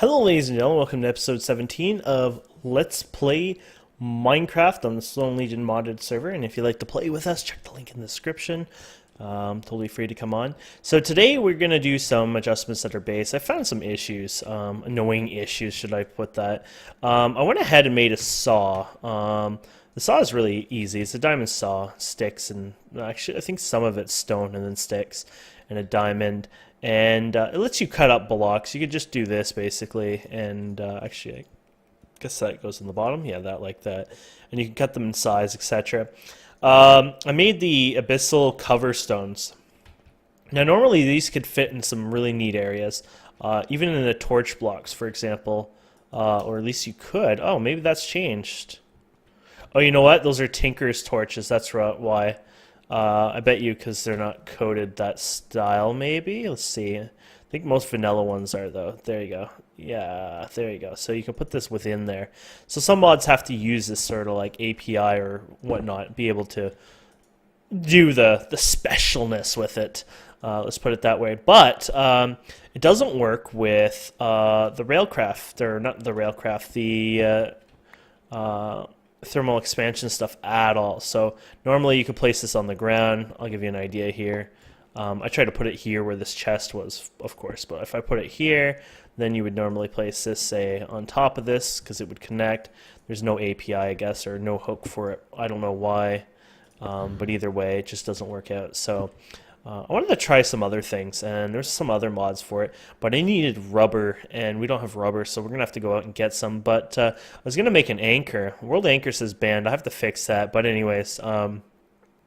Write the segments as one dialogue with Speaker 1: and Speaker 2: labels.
Speaker 1: Hello ladies and gentlemen, welcome to episode 17 of Let's Play Minecraft on the Stone Legion modded server, and if you'd like to play with us, check the link in the description. Totally free to come on. So today we're going to do some adjustments at our base. I found some issues, annoying issues should I put that. I went ahead and made a saw. The saw is really easy. It's a diamond saw, sticks, and actually I think some of it's stone and then sticks, and a diamond. And it lets you cut up blocks. You could just do this basically, and actually I guess that goes in the bottom. Yeah, that like that. And you can cut them in size, etc. I made the abyssal cover stones. Now normally these could fit in some really neat areas, even in the torch blocks, for example, or at least you could. Oh, maybe that's changed. Oh, you know what? Those are Tinker's torches. That's why. I bet you because they're not coded that style, maybe? Let's see. I think most vanilla ones are, though. There you go. Yeah, there you go. So you can put this within there. So some mods have to use this sort of like API or whatnot, be able to do the specialness with it. Let's put it that way. But it doesn't work with the Railcraft, or not the Railcraft, the thermal expansion stuff at all. So normally you could place this on the ground. I'll give you an idea here. I try to put it here where this chest was, of course, but if I put it here, then you would normally place this, say, on top of this, because it would connect. There's no API, I guess, or no hook for it. I don't know why, but either way, it just doesn't work out. So I wanted to try some other things, and there's some other mods for it, but I needed rubber, and we don't have rubber, so we're going to have to go out and get some. But I was going to make an anchor. World Anchor says banned. I have to fix that, but anyways,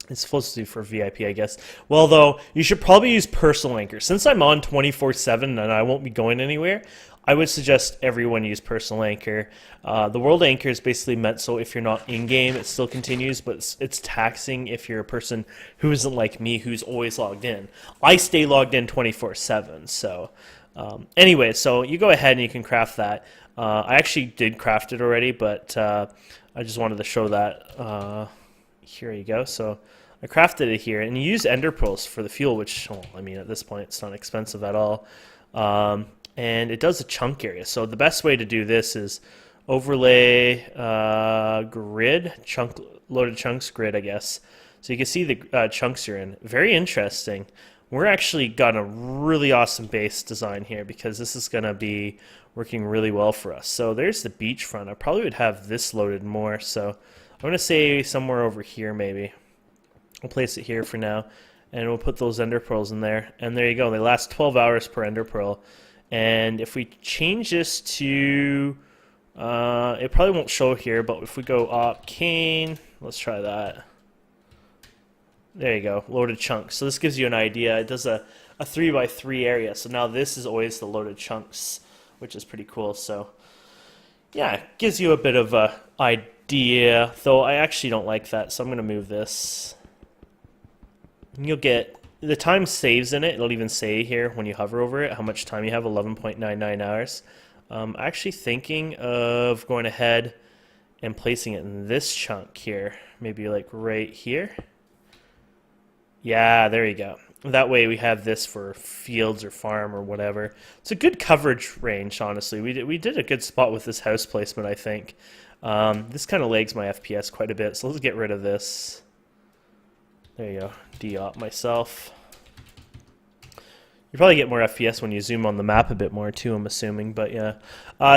Speaker 1: it's supposed to do for VIP, I guess. Well, though, you should probably use personal anchor. Since I'm on 24/7 and I won't be going anywhere, I would suggest everyone use personal anchor. The world anchor is basically meant so if you're not in-game, it still continues, but it's taxing if you're a person who isn't like me, who's always logged in. I stay logged in 24/7, so... anyway, so you go ahead and you can craft that. I actually did craft it already, but I just wanted to show that. Here you go. So I crafted it here, and you use ender pearls for the fuel, which, well, I mean, at this point, it's not expensive at all. And it does a chunk area. So the best way to do this is overlay grid, loaded chunks grid, I guess. So you can see the chunks you're in. Very interesting. We're actually got a really awesome base design here because this is going to be working really well for us. So there's the beachfront. I probably would have this loaded more. So I'm going to say somewhere over here maybe. We'll place it here for now. And we'll put those ender pearls in there. And there you go. They last 12 hours per ender pearl. And if we change this to... it probably won't show here, but if we go arcane, let's try that. There you go, loaded chunks. So this gives you an idea. It does a 3x3 area. So now this is always the loaded chunks, which is pretty cool. So yeah, it gives you a bit of a idea, though I actually don't like that. So I'm going to move this. You'll get, the time saves in it. It'll even say here when you hover over it how much time you have, 11.99 hours. I'm actually thinking of going ahead and placing it in this chunk here. Maybe like right here. Yeah, there you go. That way we have this for fields or farm or whatever. It's a good coverage range, honestly. We did a good spot with this house placement, I think. This kind of lags my FPS quite a bit, so let's get rid of this. There you go. De-op myself. You probably get more FPS when you zoom on the map a bit more too, I'm assuming, but yeah.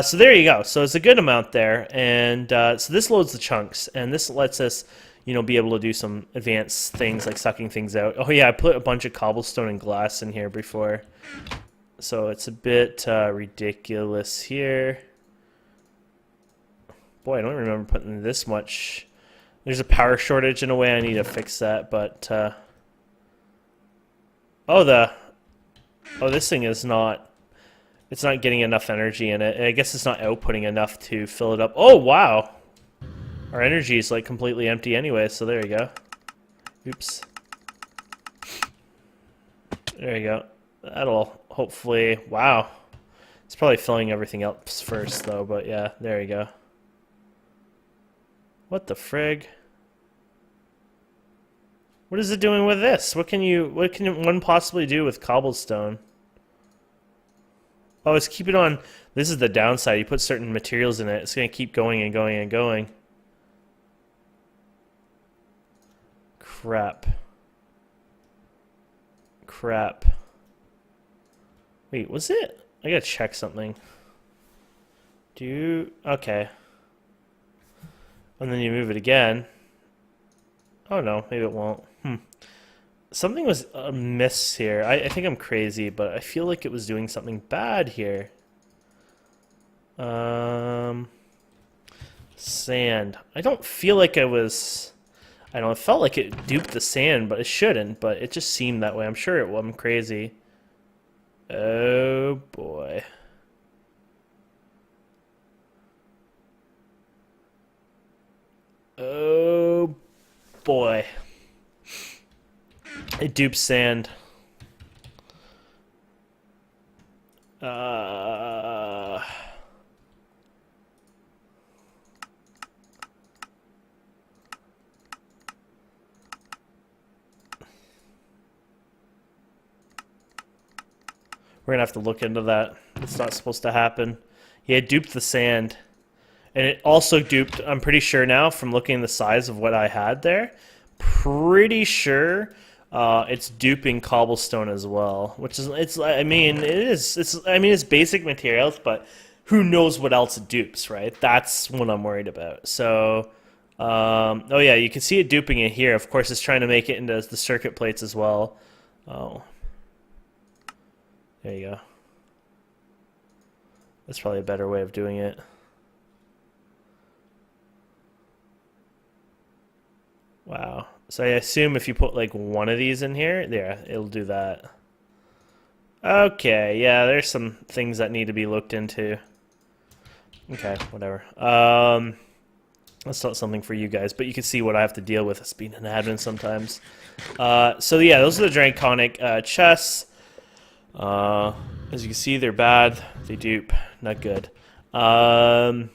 Speaker 1: So there you go. So it's a good amount there, and so this loads the chunks, and this lets us, you know, be able to do some advanced things like sucking things out. Oh yeah, I put a bunch of cobblestone and glass in here before, so it's a bit ridiculous here. Boy, I don't remember putting this much. There's a power shortage in a way. I need to fix that, but this thing is not, it's not getting enough energy in it. I guess it's not outputting enough to fill it up. Oh wow, our energy is like completely empty anyway, so there you go. Oops. There you go. That'll hopefully, wow. It's probably filling everything else first though, but yeah, there you go. What the frig? What is it doing with this? What can one possibly do with cobblestone? Oh, it's keep it on. This is the downside. You put certain materials in it, it's going to keep going and going and going. Crap. Crap. Wait, was it? I gotta check something. Okay. And then you move it again. Oh no, maybe it won't. Something was amiss here. I think I'm crazy, but I feel like it was doing something bad here. Sand. I don't feel like I was... I don't know, it felt like it duped the sand, but it shouldn't, but it just seemed that way. I'm sure I'm crazy. Oh boy. Oh boy. It dupes sand. We're gonna have to look into that. It's not supposed to happen. Yeah, it duped the sand. And it also duped, I'm pretty sure now, from looking at the size of what I had there, pretty sure it's duping cobblestone as well. Which is, it's basic materials, but who knows what else it dupes, right? That's what I'm worried about. So, oh yeah, you can see it duping it here. Of course, it's trying to make it into the circuit plates as well. Oh. There you go. That's probably a better way of doing it. Wow. So I assume if you put like one of these in here, yeah, it'll do that. Okay, yeah, there's some things that need to be looked into. Okay, whatever. That's not something for you guys, but you can see what I have to deal with as being an admin sometimes. So yeah, those are the draconic chests. As you can see, they're bad. They dupe. Not good. So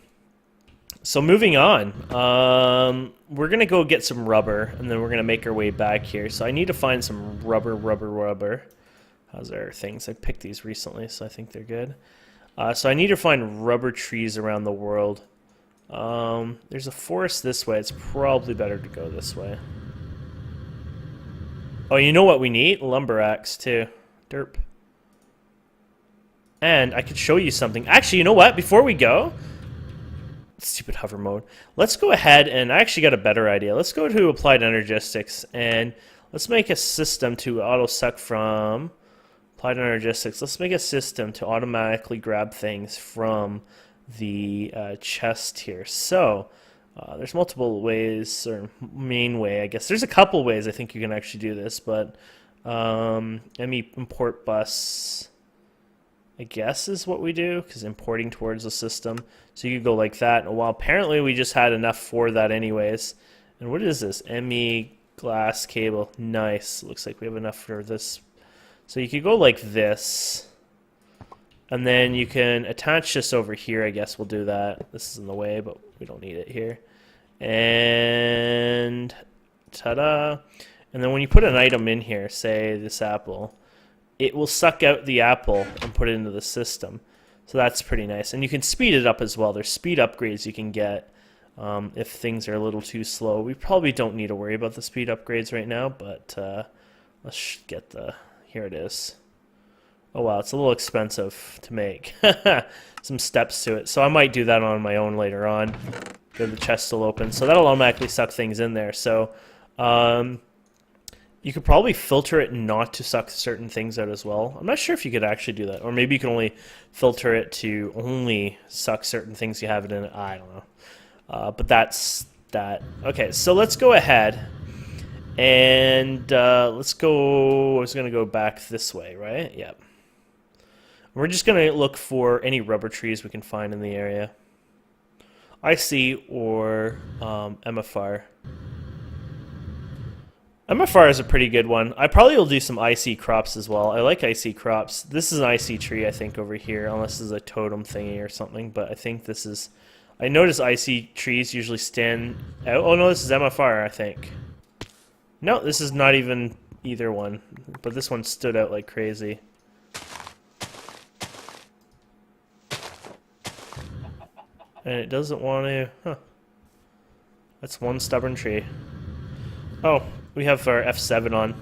Speaker 1: moving on. We're going to go get some rubber, and then we're going to make our way back here. So I need to find some rubber. How's our things? I picked these recently, so I think they're good. So I need to find rubber trees around the world. There's a forest this way. It's probably better to go this way. Oh, you know what we need? Lumber axe, too. Derp. And I could show you something. Actually, you know what? Before we go... Stupid hover mode. Let's go ahead and I actually got a better idea. Let's go to applied energistics and let's make a system to auto suck from applied energistics. Let's make a system to automatically grab things from the chest here. So there's multiple ways, or main way, I guess. There's a couple ways I think you can actually do this, but ME import bus, I guess, is what we do, because importing towards the system. So you could go like that. Well, apparently we just had enough for that anyways. And what is this? ME glass cable. Nice. Looks like we have enough for this. So you could go like this. And then you can attach this over here. I guess we'll do that. This is in the way, but we don't need it here. And ta-da. And then when you put an item in here, say this apple, it will suck out the apple and put it into the system. So that's pretty nice. And you can speed it up as well. There's speed upgrades you can get if things are a little too slow. We probably don't need to worry about the speed upgrades right now, but let's get the... Here it is. Oh wow, it's a little expensive to make. Some steps to it. So I might do that on my own later on. Get the chest still open. So that'll automatically suck things in there. So... you could probably filter it not to suck certain things out as well. I'm not sure if you could actually do that. Or maybe you can only filter it to only suck certain things you have it in. I don't know. But that's that. Okay, so let's go ahead. And let's go... I was going to go back this way, right? Yep. We're just going to look for any rubber trees we can find in the area. IC or MFR. MFR is a pretty good one. I probably will do some IC crops as well. I like IC crops. This is an IC tree, I think, over here, unless this is a totem thingy or something, but I think this is... I notice IC trees usually stand out. Oh no, this is MFR, I think. No, this is not even either one, but this one stood out like crazy. and it doesn't want to. Huh. That's one stubborn tree. Oh, we have our F7 on.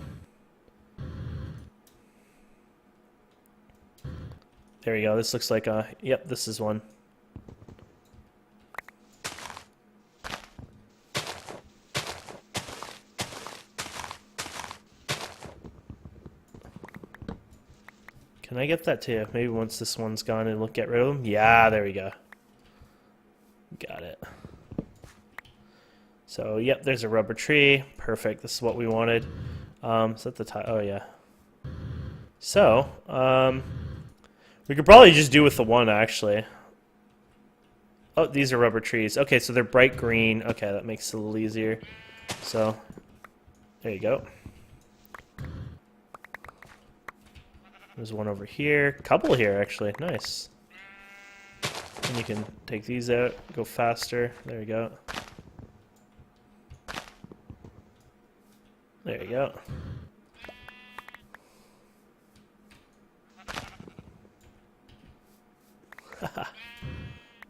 Speaker 1: There we go. This looks like a... Yep, this is one. Can I get that too? Maybe once this one's gone and we'll get rid of them? Yeah, there we go. Got it. So, yep, there's a rubber tree. Perfect. This is what we wanted. Is that the top? Oh, yeah. So, we could probably just do with the one, actually. Oh, these are rubber trees. Okay, so they're bright green. Okay, that makes it a little easier. So, there you go. There's one over here. Couple here, actually. Nice. And you can take these out, go faster. There you go. There you go.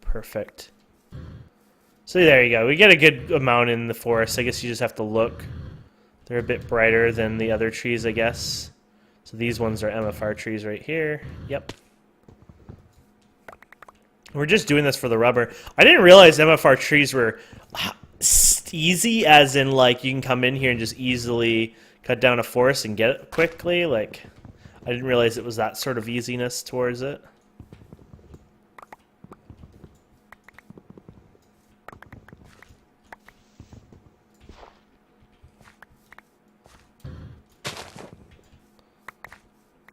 Speaker 1: Perfect. So there you go. We get a good amount in the forest. I guess you just have to look. They're a bit brighter than the other trees, I guess. So these ones are MFR trees right here. Yep. We're just doing this for the rubber. I didn't realize MFR trees were easy, as in, like, you can come in here and just easily cut down a forest and get it quickly. Like, I didn't realize it was that sort of easiness towards it.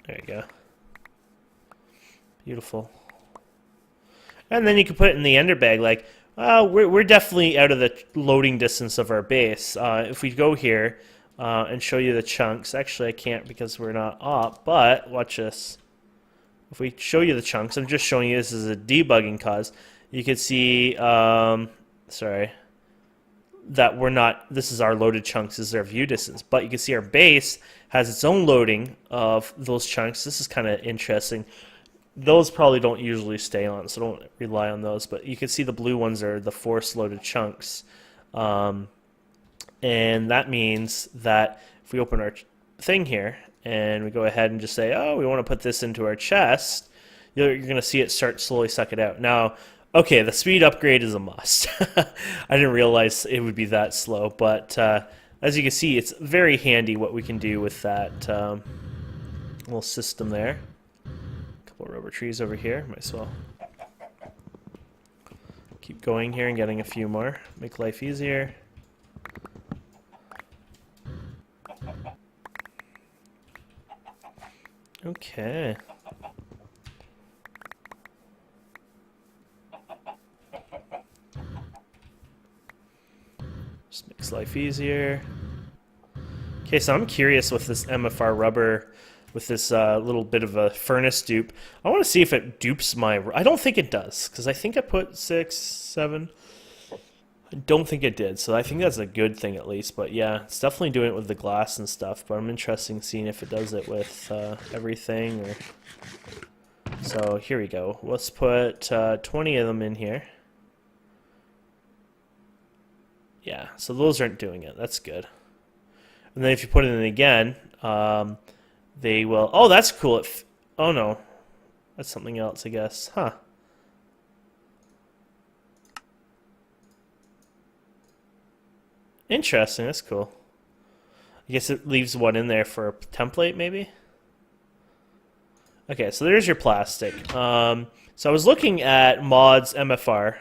Speaker 1: There you go. Beautiful. And then you can put it in the ender bag. Like, we're definitely out of the loading distance of our base. If we go here and show you the chunks, actually I can't because we're not up. But watch this. If we show you the chunks, I'm just showing you this as a debugging cause. You can see, sorry, that we're not. This is our loaded chunks. This is our view distance. But you can see our base has its own loading of those chunks. This is kind of interesting. Those probably don't usually stay on, so don't rely on those. But you can see the blue ones are the force-loaded chunks. And that means that if we open our thing here and we go ahead and just say, oh, we want to put this into our chest, you're going to see it start slowly suck it out. Now, okay, the speed upgrade is a must. I didn't realize it would be that slow, but as you can see, it's very handy what we can do with that little system there. Rubber trees over here. Might as well keep going here and getting a few more. Make life easier. Okay. Just makes life easier. Okay, so I'm curious with this MFR rubber, with this little bit of a furnace dupe. I want to see if it dupes my... I don't think it does, because I think I put 6, 7. I don't think it did, so I think that's a good thing at least. But yeah, it's definitely doing it with the glass and stuff, but I'm interested in seeing if it does it with everything. Or... So here we go. Let's put 20 of them in here. Yeah, so those aren't doing it. That's good. And then if you put it in again... they will... Oh, that's cool. Oh, no. That's something else, I guess. Huh. Interesting. That's cool. I guess it leaves one in there for a template, maybe? Okay, so there's your plastic. So I was looking at mods MFR.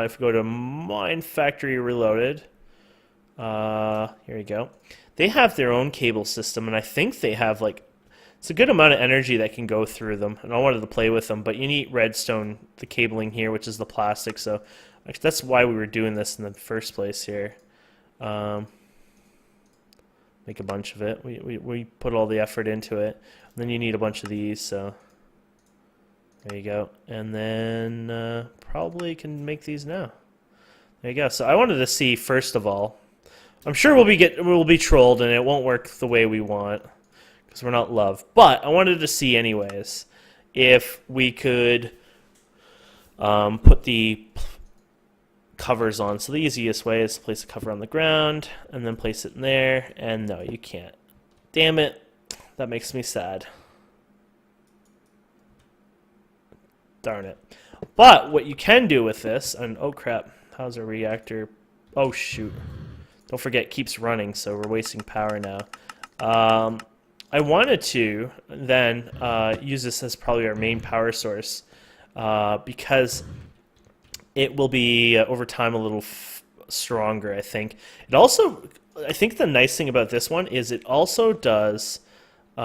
Speaker 1: If we go to Mine Factory Reloaded. Here we go. They have their own cable system, and I think they have, like, it's a good amount of energy that can go through them. And I wanted to play with them, but you need redstone, the cabling here, which is the plastic. So that's why we were doing this in the first place here. Make a bunch of it. We put all the effort into it. And then you need a bunch of these, so there you go. And then probably can make these now. There you go. So I wanted to see, first of all, I'm sure we'll be trolled and it won't work the way we want because we're not love. But I wanted to see anyways if we could put the covers on. So the easiest way is to place a cover on the ground and then place it in there. And no, you can't. Damn it. That makes me sad. Darn it. But what you can do with this, and oh crap, how's our reactor? Oh shoot. Don't forget, it keeps running, so we're wasting power now. I wanted to then use this as probably our main power source because it will be over time a little stronger, I think. It also, I think the nice thing about this one is it also does IC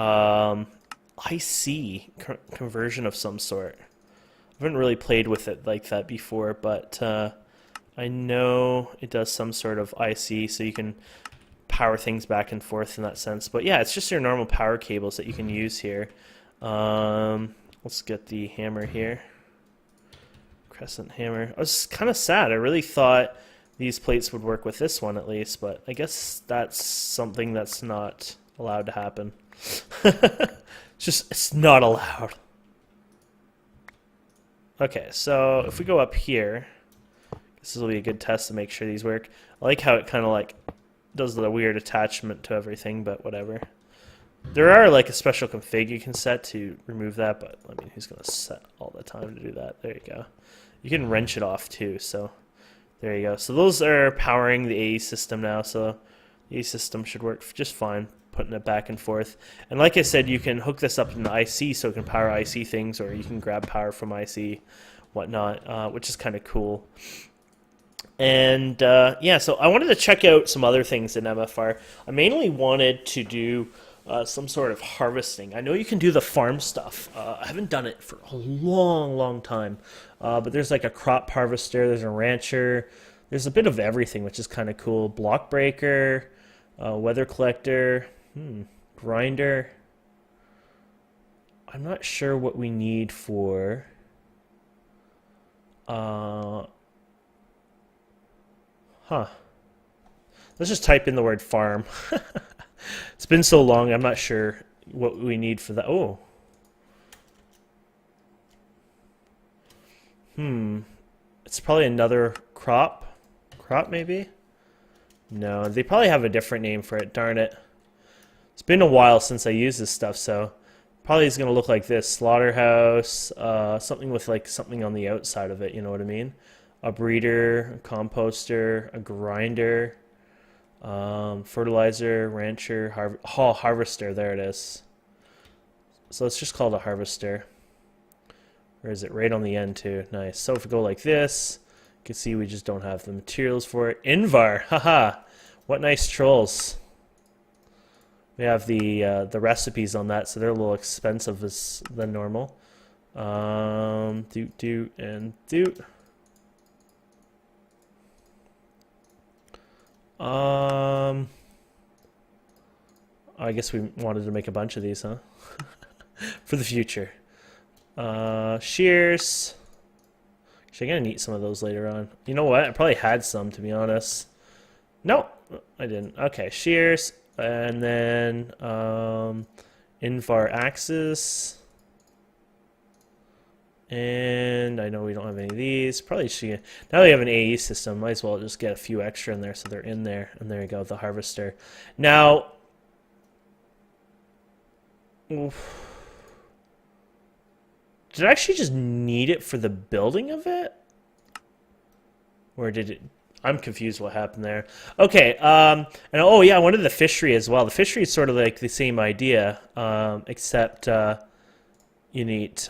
Speaker 1: conversion of some sort. I haven't really played with it like that before, but I know it does some sort of IC, so you can power things back and forth in that sense. But yeah, it's just your normal power cables that you can use here. Let's get the hammer here. Crescent hammer. I was kind of sad. I really thought these plates would work with this one at least, but I guess that's something that's not allowed to happen. It's not allowed. Okay, so if we go up here, this will be a good test to make sure these work. I like how it kind of like does the weird attachment to everything, but whatever. There are like a special config you can set to remove that, but I mean, who's gonna set all the time to do that? There you go. You can wrench it off too, so there you go. So those are powering the AE system now, so the AE system should work just fine, putting it back and forth. And like I said, you can hook this up in the IC so it can power IC things, or you can grab power from IC, whatnot, which is kind of cool. And yeah, so I wanted to check out some other things in MFR. I mainly wanted to do some sort of harvesting. I know you can do the farm stuff. I haven't done it for a long time. But there's like a crop harvester, there's a rancher, there's a bit of everything, which is kind of cool. Block breaker, weather collector, grinder. I'm not sure what we need for... Let's just type in the word farm. It's been so long, I'm not sure what we need for that. Oh. It's probably another crop. Crop, maybe? No, they probably have a different name for it. Darn it. It's been a while since I used this stuff, so probably it's going to look like this. Slaughterhouse, something with like something on the outside of it, you know what I mean? A breeder, a composter, a grinder, fertilizer, rancher, harvester, there it is. So it's just called a harvester. Or is it right on the end too? Nice. So if we go like this, you can see we just don't have the materials for it. Invar, haha, what nice trolls. We have the recipes on that, so they're a little expensive than normal. Doot and doot. I guess we wanted to make a bunch of these, huh? For the future. Shears. Actually, I'm gonna need some of those later on. You know what? I probably had some, to be honest. Nope, I didn't. Okay, shears. And then Invar axes. And I know we don't have any of these. Probably should. Now we have an AE system. Might as well just get a few extra in there so they're in there. And there you go, the harvester. Now, oof. Did I actually just need it for the building of it? Or did it... I'm confused what happened there. Okay, and oh yeah, I wanted the fishery as well. The fishery is sort of like the same idea, except you need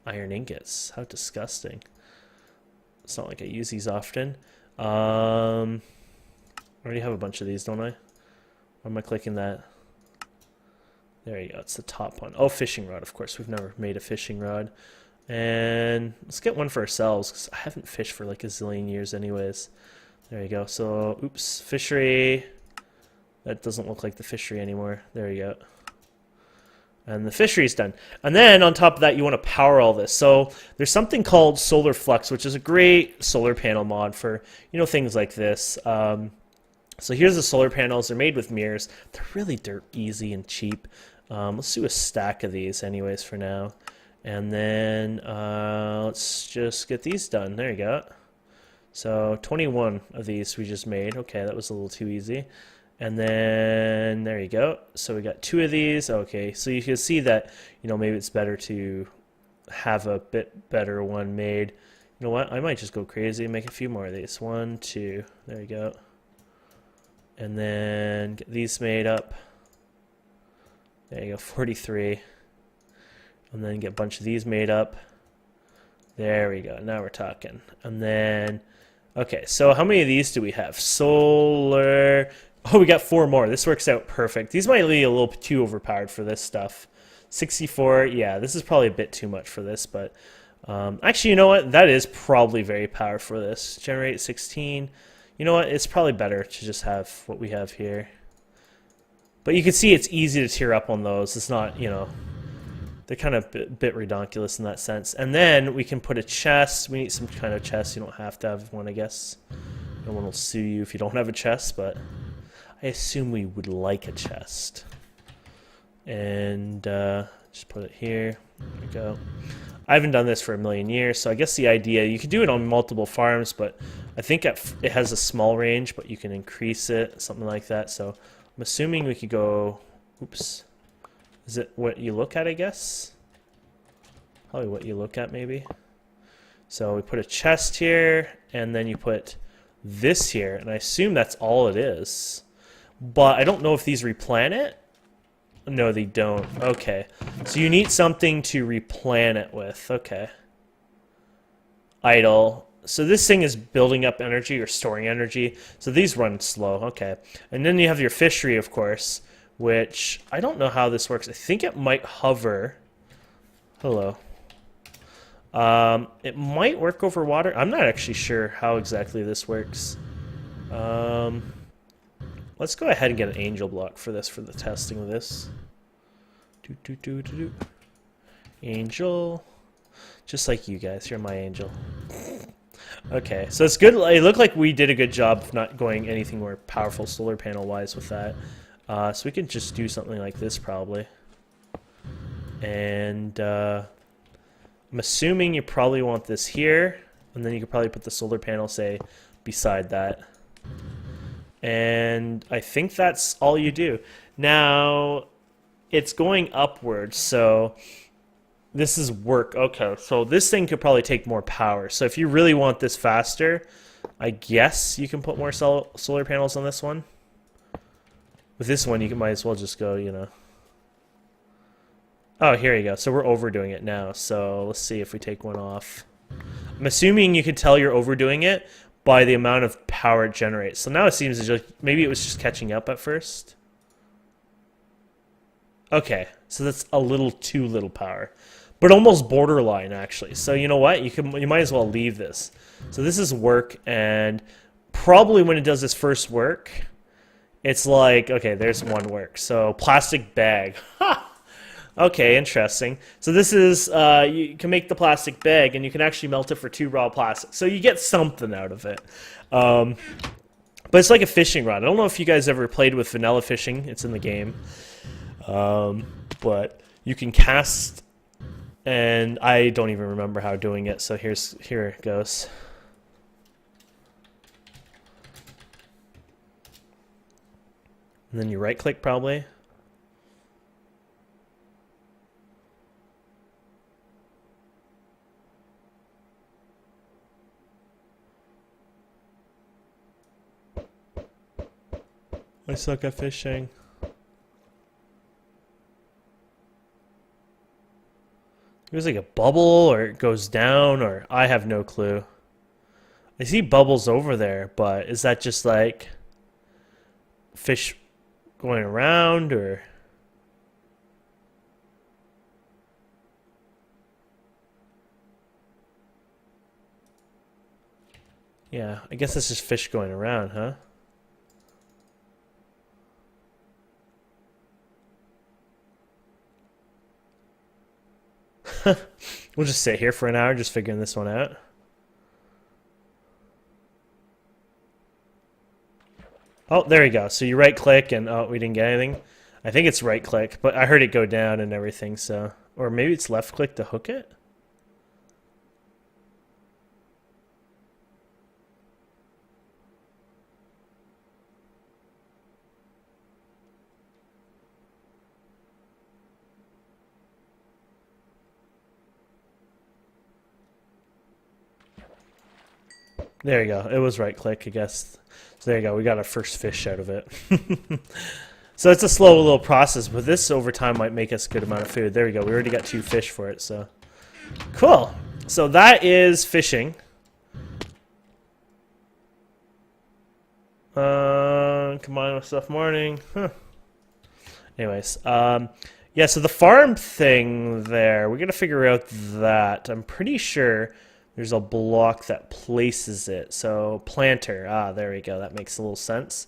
Speaker 1: iron ingots. How disgusting. It's not like I use these often. I already have a bunch of these, don't I? Why am I clicking that? There you go, it's the top one. Oh, fishing rod, of course. We've never made a fishing rod. And let's get one for ourselves, because I haven't fished for like a zillion years anyways. There you go. So, oops, fishery. That doesn't look like the fishery anymore. There you go. And the fishery's done. And then on top of that, you want to power all this. So there's something called Solar Flux, which is a great solar panel mod for, you know, things like this. So here's the solar panels. They're made with mirrors. They're really dirt easy and cheap. Let's do a stack of these anyways for now. And then let's just get these done. There you go. So 21 of these we just made. Okay, that was a little too easy. And then there you go. So we got 2 of these. Okay, so you can see that, you know, maybe it's better to have a bit better one made. You know what? I might just go crazy and make a few more of these. 1, 2. There you go. And then get these made up. There you go, 43. And then get a bunch of these made up. There we go. Now we're talking. And then, okay, so how many of these do we have? Solar. Oh, we got 4 more. This works out perfect. These might be a little too overpowered for this stuff. 64. Yeah, this is probably a bit too much for this, but actually, you know what? That is probably very powerful for this. Generate 16. You know what? It's probably better to just have what we have here. But you can see it's easy to tier up on those. It's not, you know, they're kind of a bit redonkulous in that sense. And then we can put a chest. We need some kind of chest. You don't have to have one, I guess. No one will sue you if you don't have a chest, but I assume we would like a chest. And just put it here. There we go. I haven't done this for a million years, so I guess the idea, you can do it on multiple farms, but I think it has a small range, but you can increase it, something like that. So I'm assuming we could go, oops. Is it what you look at, I guess? Probably what you look at, maybe. So we put a chest here, and then you put this here, and I assume that's all it is. But I don't know if these replan it. No, they don't. Okay. So you need something to replan it with. Okay. Idle. So this thing is building up energy or storing energy. So these run slow. Okay. And then you have your fishery, of course, which I don't know how this works. I think it might hover. Hello. It might work over water. I'm not actually sure how exactly this works. Let's go ahead and get an angel block for this, for the testing of this. Angel. Just like you guys. You're my angel. Okay, so it's good. It looked like we did a good job of not going anything more powerful solar panel wise with that. So we can just do something like this probably. And I'm assuming you probably want this here. And then you could probably put the solar panel, say, beside that. And I think that's all you do. Now, it's going upwards, so this is work. Okay, so this thing could probably take more power. So if you really want this faster, I guess you can put more solar panels on this one. With this one, you might as well just go, you know. Oh, here you go. So we're overdoing it now. So let's see if we take one off. I'm assuming you could tell you're overdoing it by the amount of power it generates. So now it seems as if maybe it was just catching up at first. Okay, so that's a little too little power, but almost borderline actually. So you know what? You might as well leave this. So this is work, and probably when it does this first work, it's like, okay, there's one work. So plastic bag. Ha! Okay, interesting. So this is, you can make the plastic bag, and you can actually melt it for 2 raw plastic. So you get something out of it. But it's like a fishing rod. I don't know if you guys ever played with vanilla fishing. It's in the game. But you can cast, and I don't even remember how doing it. So here it goes. And then you right click probably. I suck at fishing. There's like a bubble, or it goes down, or I have no clue. I see bubbles over there, but is that just like fish going around, or? Yeah, I guess it's just fish going around, huh? We'll just sit here for an hour just figuring this one out. Oh, there we go. So you right click and oh, we didn't get anything. I think it's right click, but I heard it go down and everything, so. Or maybe it's left click to hook it? There you go. It was right click, I guess. So there you go. We got our first fish out of it. So it's a slow little process, but this over time might make us a good amount of food. There we go. We already got 2 fish for it, so cool. So that is fishing. Combined with stuff morning. Huh. Anyways, yeah, so the farm thing there, we're going to figure out that. I'm pretty sure there's a block that places it. So planter, there we go. That makes a little sense.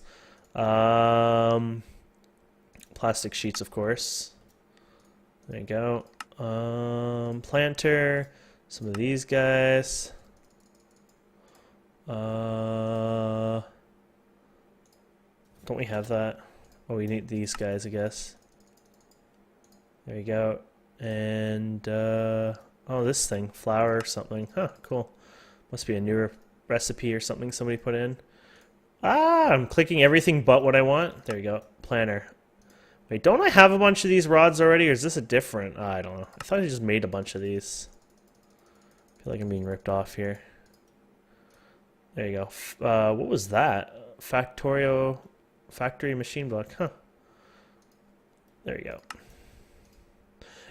Speaker 1: Plastic sheets, of course. There you go. Planter, some of these guys. Don't we have that? Oh, we need these guys, I guess. There you go. And, oh, this thing, flour or something. Huh, cool. Must be a newer recipe or something somebody put in. I'm clicking everything but what I want. There you go. Planner. Wait, don't I have a bunch of these rods already, or is this a different? I don't know. I thought I just made a bunch of these. I feel like I'm being ripped off here. There you go. What was that? Factory machine block. Huh. There you go.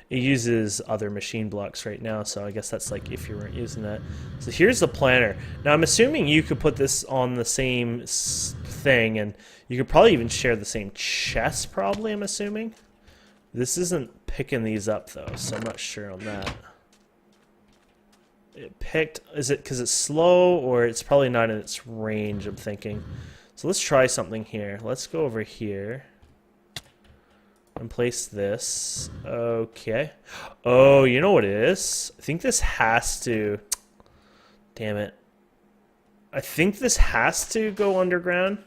Speaker 1: It uses other machine blocks right now, so I guess that's like if you weren't using that. So here's the planner. Now I'm assuming you could put this on the same thing, and you could probably even share the same chest, probably, I'm assuming. This isn't picking these up, though, so I'm not sure on that. It picked, is it because it's slow, or it's probably not in its range, I'm thinking. So let's try something here. Let's go over here and place this. Okay. Oh, you know what it is? I think this has to... Damn it. I think this has to go underground.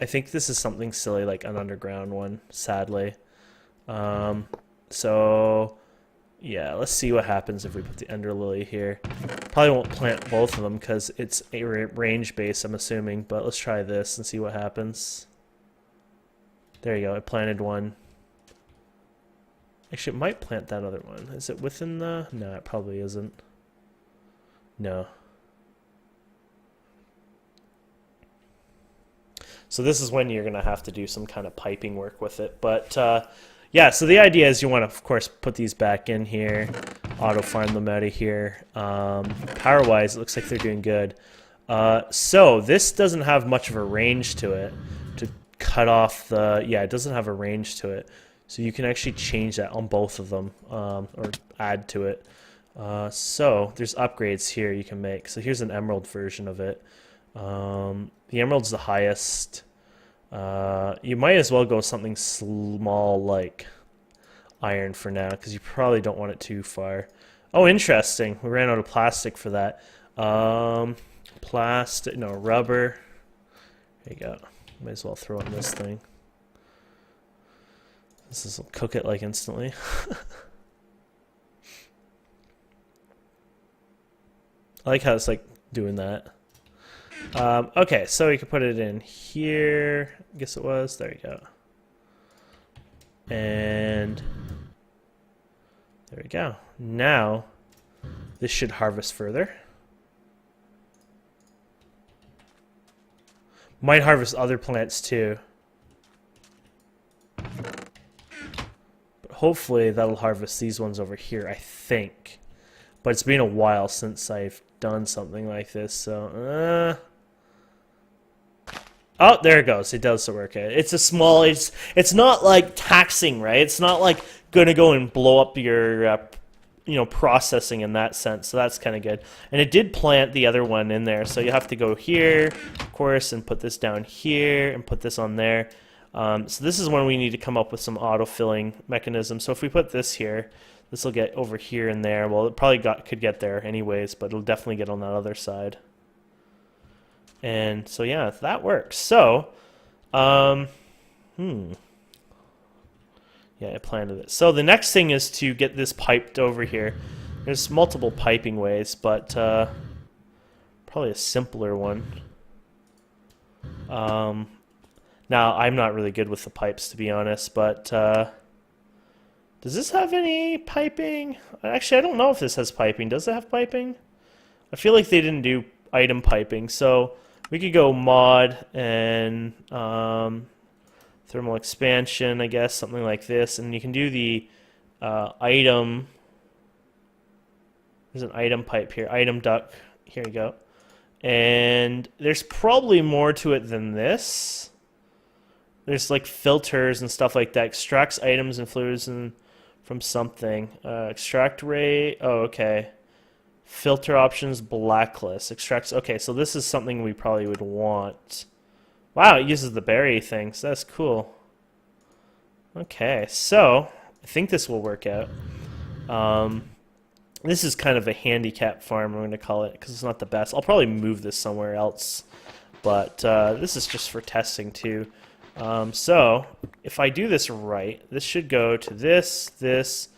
Speaker 1: I think this is something silly like an underground one, sadly. So... yeah, let's see what happens if we put the Ender Lily here. Probably won't plant both of them because it's a range base, I'm assuming. But let's try this and see what happens. There you go, I planted one. Actually, it might plant that other one. Is it within the... no, it probably isn't. No. So this is when you're going to have to do some kind of piping work with it. But... yeah, so the idea is you want to, of course, put these back in here, auto-farm them out of here. Power-wise, it looks like they're doing good. So this doesn't have much of a range to it to cut off the... yeah, it doesn't have a range to it. So you can actually change that on both of them or add to it. So there's upgrades here you can make. So here's an emerald version of it. The emerald's the highest... you might as well go something small like iron for now, because you probably don't want it too far. Oh, interesting. We ran out of plastic for that. Plastic, no, rubber. There you go. Might as well throw in this thing. This will cook it like instantly. I like how it's like doing that. Okay, so you can put it in here. I guess it was. There you go. And there we go. Now, this should harvest further. Might harvest other plants too. But hopefully that'll harvest these ones over here, I think. But it's been a while since I've done something like this, so... oh, there it goes. It does work. It's a small... It's not like taxing, right? It's not like gonna go and blow up your processing in that sense. So that's kind of good. And it did plant the other one in there. So you have to go here, of course, and put this down here and put this on there. So this is when we need to come up with some auto-filling mechanism. So if we put this here, this will get over here and there. Well, it probably could get there anyways, but it'll definitely get on that other side. And so yeah, that works. So, yeah, I planted it. So the next thing is to get this piped over here. There's multiple piping ways, but probably a simpler one. Now, I'm not really good with the pipes, to be honest, but Does this have any piping? Actually, I don't know if this has piping. Does it have piping? I feel like they didn't do item piping, so we could go mod and thermal expansion, I guess, something like this, and you can do the item. There's an item pipe here, item duct. Here you go. And there's probably more to it than this. There's like filters and stuff like that. Extracts items and fluids and from something. Extract rate. Oh, okay. Filter options, blacklist. Extracts. Okay, so this is something we probably would want. Wow, it uses the berry thing, so that's cool. Okay, so I think this will work out. This is kind of a handicap farm, I'm going to call it, because it's not the best. I'll probably move this somewhere else, but this is just for testing too. So if I do this right, this should go to this, this,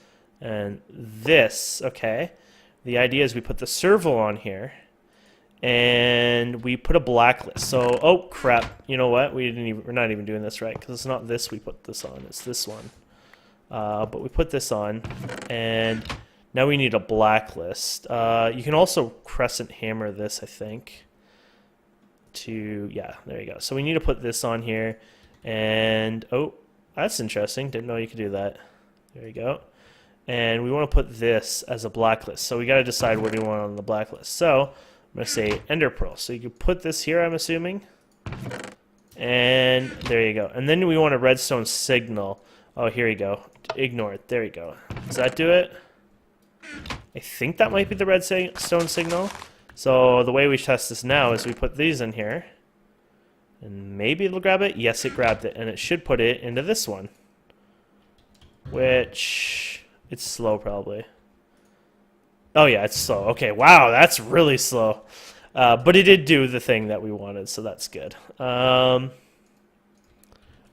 Speaker 1: and this. Okay. The idea is we put the servo on here, and we put a blacklist. So, oh crap! You know what? We're not even doing this right because it's not this we put this on. It's this one. But we put this on, and now we need a blacklist. You can also crescent hammer this, I think. Yeah, there you go. So we need to put this on here. And, oh, that's interesting. Didn't know you could do that. There you go. And we want to put this as a blacklist. So we got to decide what do we want on the blacklist. So I'm going to say Ender Pearl. So you can put this here, I'm assuming. And there you go. And then we want a redstone signal. Oh, here you go. Ignore it. There you go. Does that do it? I think that might be the redstone signal. So the way we test this now is we put these in here. And maybe it'll grab it. Yes, it grabbed it. And it should put it into this one. Which, it's slow probably. Oh yeah, it's slow. Okay, wow, that's really slow. But it did do the thing that we wanted, so that's good. And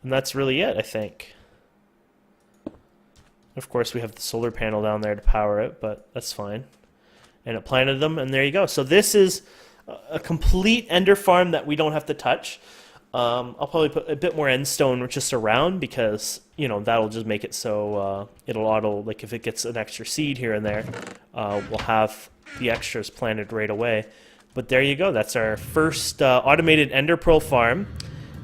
Speaker 1: that's really it, I think. Of course, we have the solar panel down there to power it, but that's fine. And it planted them, and there you go. So this is a complete ender farm that we don't have to touch. I'll probably put a bit more end stone just around because, you know, that'll just make it so it'll auto, like if it gets an extra seed here and there, we'll have the extras planted right away. But there you go. That's our first automated ender pearl farm.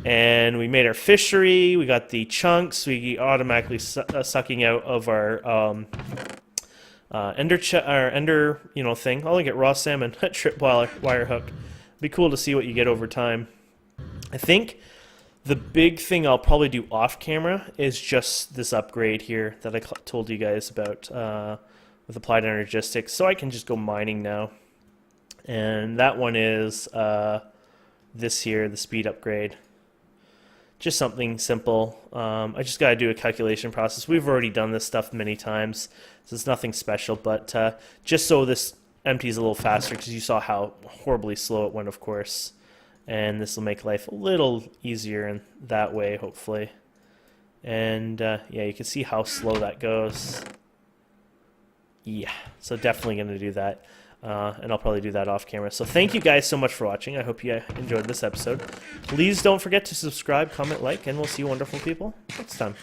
Speaker 1: And we made our fishery. We got the chunks. We automatically sucking out of our ender thing. I'll get raw salmon, trip wire hook. Be cool to see what you get over time. I think the big thing I'll probably do off camera is just this upgrade here that I told you guys about with applied energistics. So I can just go mining now. And that one is this here, the speed upgrade. Just something simple. I just got to do a calculation process. We've already done this stuff many times, so it's nothing special. But just so this empties a little faster, because you saw how horribly slow it went, of course. And this will make life a little easier in that way, hopefully. And yeah, you can see how slow that goes. Yeah, so definitely going to do that. And I'll probably do that off camera. So thank you guys so much for watching. I hope you enjoyed this episode. Please don't forget to subscribe, comment, like, and we'll see you wonderful people next time.